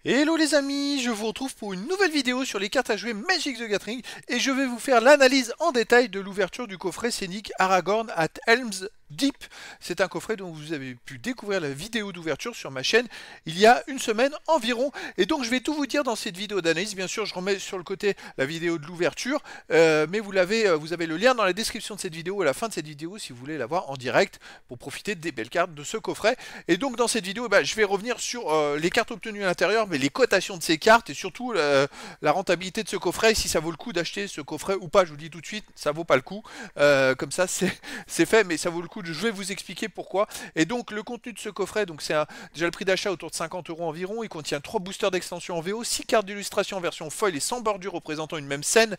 Hello les amis, je vous retrouve pour une nouvelle vidéo sur les cartes à jouer Magic the Gathering et je vais vous faire l'analyse en détail de l'ouverture du coffret scénique Aragorn at Helm's Deep. C'est un coffret dont vous avez pu découvrir la vidéo d'ouverture sur ma chaîne il y a une semaine environ. Et donc je vais tout vous dire dans cette vidéo d'analyse. Bien sûr, je remets sur le côté la vidéo de l'ouverture, mais vous avez le lien dans la description de cette vidéo, à la fin de cette vidéo, si vous voulez la voir en direct pour profiter des belles cartes de ce coffret. Et donc dans cette vidéo, je vais revenir sur les cartes obtenues à l'intérieur, mais les cotations de ces cartes et surtout la rentabilité de ce coffret, et si ça vaut le coup d'acheter ce coffret ou pas. Je vous dis tout de suite, ça vaut pas le coup. Comme ça, c'est fait, mais ça vaut le coup. Je vais vous expliquer pourquoi. Et donc le contenu de ce coffret, donc c'est déjà le prix d'achat autour de 50 € environ. Il contient 3 boosters d'extension en VO, 6 cartes d'illustration en version foil et sans bordure représentant une même scène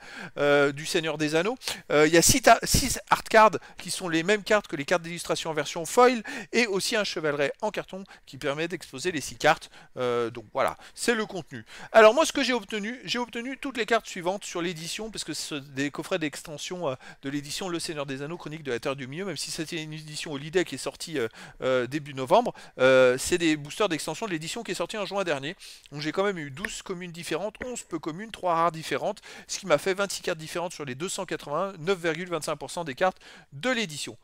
du Seigneur des Anneaux. Il y a 6 art cards qui sont les mêmes cartes que les cartes d'illustration en version foil, et aussi un chevalet en carton qui permet d'exposer les 6 cartes. Donc voilà, c'est le contenu. Alors moi, ce que j'ai obtenu toutes les cartes suivantes sur l'édition, parce que c'est des coffrets d'extension de l'édition Le Seigneur des Anneaux, Chronique de la Terre du Milieu, même si c'était une édition Holiday qui est sortie début novembre. C'est des boosters d'extension de l'édition qui est sortie en juin dernier. Donc j'ai quand même eu 12 communes différentes, 11 peu communes, 3 rares différentes, ce qui m'a fait 26 cartes différentes sur les 280, 9,25% des cartes de l'édition.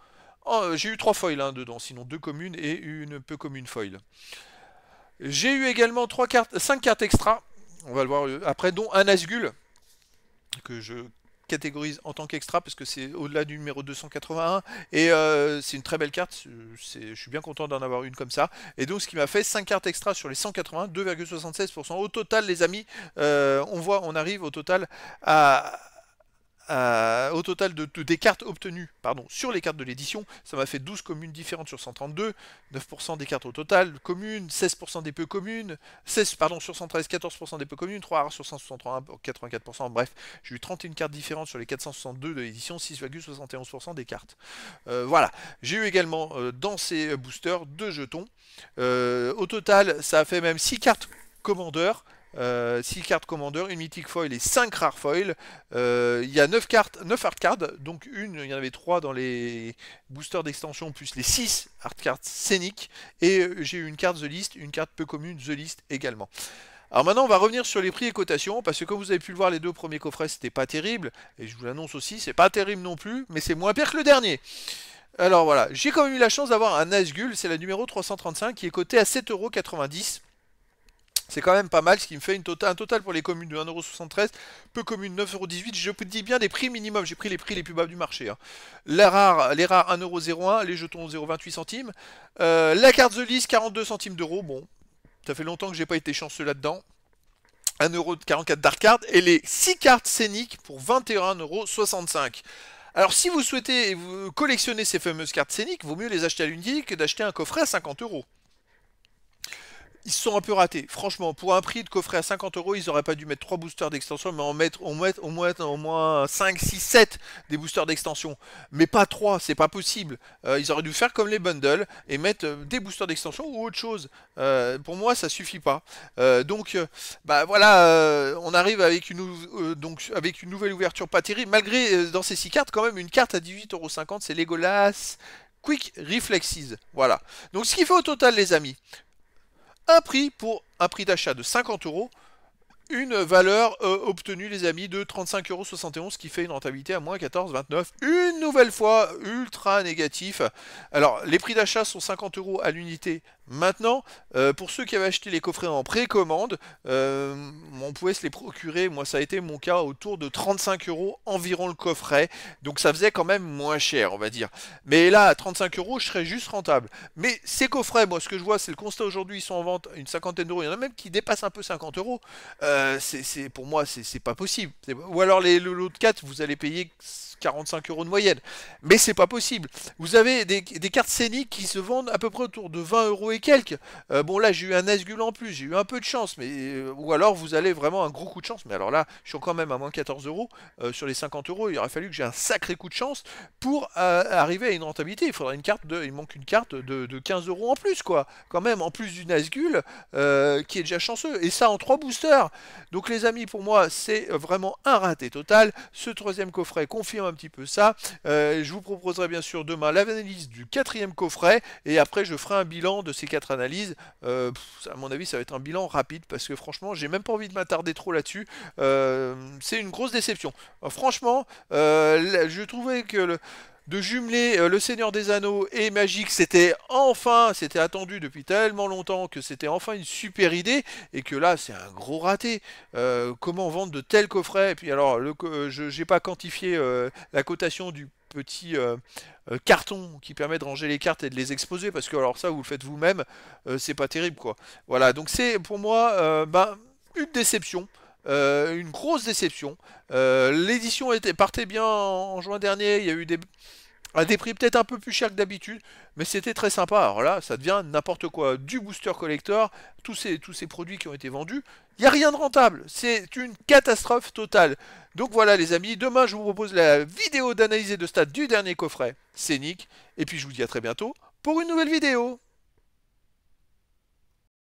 J'ai eu 3 foils dedans, sinon 2 communes et une peu commune foil. J'ai eu également 5 cartes extra, on va le voir après, dont un Nazgûl, que je catégorise en tant qu'extra parce que c'est au-delà du numéro 281, et c'est une très belle carte. Je suis bien content d'en avoir une comme ça, et donc ce qui m'a fait 5 cartes extra sur les 180, 2,76%. Au total les amis, on arrive au total au total des cartes obtenues sur les cartes de l'édition. Ça m'a fait 12 communes différentes sur 132, 9% des cartes au total communes, 16% des peu communes, 16 pardon sur 113, 14% des peu communes, 3 rares sur 163, 84%. Bref, j'ai eu 31 cartes différentes sur les 462 de l'édition, 6,71% des cartes. Voilà, j'ai eu également dans ces boosters 2 jetons. Au total, ça a fait même 6 cartes commandeurs. 6 cartes commandeurs, une mythique foil et 5 rares foils. Il y a 9 hard cards, donc il y en avait 3 dans les boosters d'extension, plus les 6 hard cards scéniques. Et j'ai eu une carte The List, une carte peu commune The List également. Alors maintenant on va revenir sur les prix et cotations, parce que comme vous avez pu le voir, les 2 premiers coffrets c'était pas terrible, et je vous l'annonce aussi, c'est pas terrible non plus, mais c'est moins pire que le dernier. Alors voilà, j'ai quand même eu la chance d'avoir un Nazgûl, c'est la numéro 335, qui est coté à 7,90 €. C'est quand même pas mal, ce qui me fait un total pour les communes de 1,73 €, peu communes 9,18 €. Je dis bien des prix minimums, j'ai pris les prix les plus bas du marché. Les rares 1,01 €, les jetons 0,28 centimes. La carte The List 42 centimes d'euros. Bon, ça fait longtemps que j'ai pas été chanceux là-dedans. 1,44 € d'Arcard, et les 6 cartes scéniques pour 21,65 €. Alors si vous souhaitez collectionner ces fameuses cartes scéniques, vaut mieux les acheter à l'unité que d'acheter un coffret à 50 €. Ils se sont un peu ratés. Franchement, pour un prix de coffret à 50 €, ils auraient pas dû mettre 3 boosters d'extension, mais en mettre au moins 5, 6, 7 des boosters d'extension. Mais pas 3, c'est pas possible. Ils auraient dû faire comme les bundles et mettre des boosters d'extension ou autre chose. Pour moi, ça suffit pas. Voilà, on arrive avec avec une nouvelle ouverture pas terrible. Malgré, dans ces 6 cartes, quand même, une carte à 18,50 €, c'est Legolas Quick Reflexes. Voilà. Donc ce qui fait au total, les amis, pour un prix d'achat de 50 €, une valeur obtenue, les amis, de 35,71 €, ce qui fait une rentabilité à moins 14,29. Une nouvelle fois, ultra négatif. Alors, les prix d'achat sont 50 € à l'unité. Maintenant, pour ceux qui avaient acheté les coffrets en précommande, on pouvait se les procurer. Moi, ça a été mon cas, autour de 35 € environ le coffret. Donc, ça faisait quand même moins cher, on va dire. Mais là, à 35 €, je serais juste rentable. Mais ces coffrets, moi, ce que je vois, c'est le constat aujourd'hui, ils sont en vente une cinquantaine d'euros. Il y en a même qui dépassent un peu 50 €. Pour moi, c'est pas possible. Ou alors, le lot de 4, vous allez payer 45 € de moyenne. Mais c'est pas possible. Vous avez des cartes scéniques qui se vendent à peu près autour de 20 € et quelques. Bon, là, j'ai eu un Nazgûl en plus, j'ai eu un peu de chance. Ou alors, vous allez vraiment un gros coup de chance. Mais alors là, je suis quand même à moins 14 € sur les 50 €. Il aurait fallu que j'ai un sacré coup de chance pour arriver à une rentabilité. Il faudrait il manque une carte de 15 € en plus, quoi. Quand même, en plus du Nazgûl, qui est déjà chanceux. Et ça en 3 boosters. Donc les amis, pour moi, c'est vraiment un raté total. Ce 3e coffret confirme un petit peu ça. Je vous proposerai bien sûr demain l'analyse du 4e coffret, et après je ferai un bilan de ces 4 analyses, à mon avis ça va être un bilan rapide parce que franchement j'ai même pas envie de m'attarder trop là-dessus. C'est une grosse déception. Franchement, je trouvais que de jumeler Le Seigneur des Anneaux et Magic, c'était attendu depuis tellement longtemps que c'était enfin une super idée, et que là c'est un gros raté. Comment vendre de tels coffrets? Et puis alors, je n'ai pas quantifié la cotation du petit carton qui permet de ranger les cartes et de les exposer, parce que alors ça vous le faites vous-même, c'est pas terrible quoi. Voilà, donc c'est pour moi une déception. Une grosse déception. L'édition partait bien en juin dernier, il y a eu à des prix peut-être un peu plus chers que d'habitude, mais c'était très sympa. Alors là, ça devient n'importe quoi. Du booster collector, tous ces produits qui ont été vendus, il n'y a rien de rentable. C'est une catastrophe totale. Donc voilà les amis, demain je vous propose la vidéo d'analyse et de stats du dernier coffret Scénic, et puis je vous dis à très bientôt pour une nouvelle vidéo.